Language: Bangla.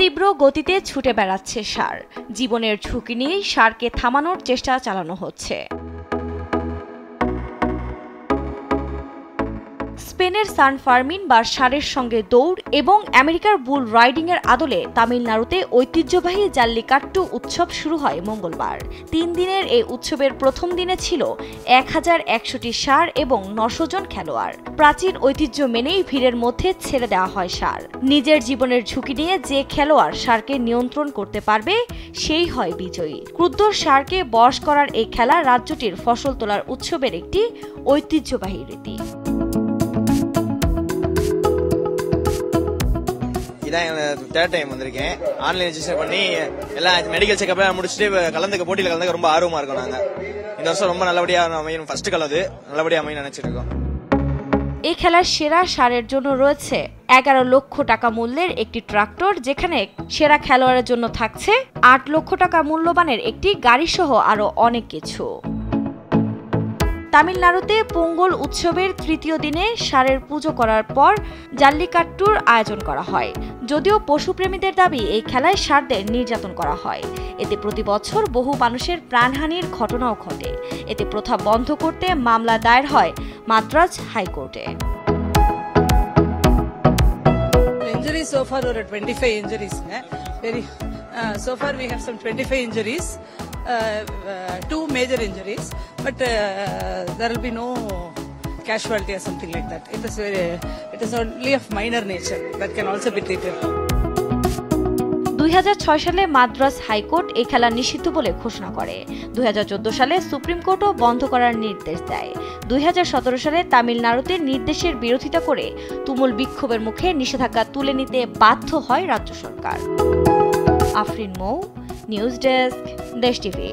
তীব্র গতিতে ছুটে বেড়াচ্ছে ষাঁড়। জীবনের ঝুঁকি নিয়েই ষাঁড়কে থামানোর চেষ্টা চালানো হচ্ছে। স্পেনের সান ফার্মিন বা ষাঁড়ের সঙ্গে দৌড় এবং আমেরিকার বুল রাইডিং এর আদলে তামিলনাড়ুতে ঐতিহ্যবাহী জাল্লিকাট্টু উৎসব শুরু হয় মঙ্গলবার। 3 দিনের এই উৎসবের প্রথম দিনে ছিল 1100টি ষাঁড় এবং 900 জন খেলোয়াড়। প্রাচীন ঐতিহ্য মেনেই ভিড়ের মধ্যে ছেড়ে দেওয়া হয় ষাঁড়। নিজের জীবনের ঝুঁকি নিয়ে যে খেলোয়াড় ষাঁড়কে নিয়ন্ত্রণ করতে পারবে সেই হয় বিজয়ী। ক্রুদ্ধ ষাঁড়কে বশ করার এই খেলা রাজ্যটির ফসল তোলার উৎসবের একটি ঐতিহ্যবাহী রীতি। தேர்ட் டைம் வந்திருக்கேன். ஆன்லைன் ரெஜிஸ்டர் பண்ணி எல்லாம் மெடிக்கல் செக்அப் முடிச்சுட்டு கலந்துக்க போட்டியில கலந்துக்க ரொம்ப ஆர்வமா இருக்கும். நாங்க இந்த வருஷம் ரொம்ப நல்லபடியா அமையும், ஃபர்ஸ்ட் கலந்து நல்லபடியா அமையும் நினைச்சிட்டு இருக்கோம்। এই খেলার সেরা ষাঁড়ের জন্য রয়েছে 11 লক্ষ টাকা মূল্যের একটি ট্রাক্টর, যেখানে সেরা খেলোয়াড়ের জন্য থাকছে 8 লক্ষ টাকা মূল্যবানের একটি গাড়ি সহ আরো অনেক কিছু। তামিলনাড়ুতে পোঙ্গল উৎসবের তৃতীয় দিনে ষাঁড়ের পুজো করার পর জাল্লিকাট্টুর আয়োজন করা হয়। যদিও পশুপ্রেমীদের দাবি এই খেলায় ষাঁড়দের নির্যাতন করা হয়। এতে প্রতি বছর বহু মানুষের প্রাণহানির ঘটনাও ঘটে। এতে প্রথা বন্ধ করতে মামলা দায়ের হয় মাদ্রাজ হাইকোর্টে। Injuries so far were 25 injuries. So far we have some 25 injuries. 2 major injuries, but there will be no casualty or something like that. It is only of minor nature that can also be treated. 2006 সালে মাদ্রাজ হাইকোর্ট এই খেলা নিষিদ্ধ বলে ঘোষণা করে। 2014 সালে সুপ্রিম কোর্টও বন্ধ করার নির্দেশ দেয়। 2017 সালে তামিলনাড়ুতে নির্দেশের বিরোধিতা করে তুমুল বিক্ষোভের মুখে নিষেধাজ্ঞা তুলে নিতে বাধ্য হয় রাজ্য সরকার। আফরিন মৌ, নিউজ ডেস্ক, দেশ টিভি।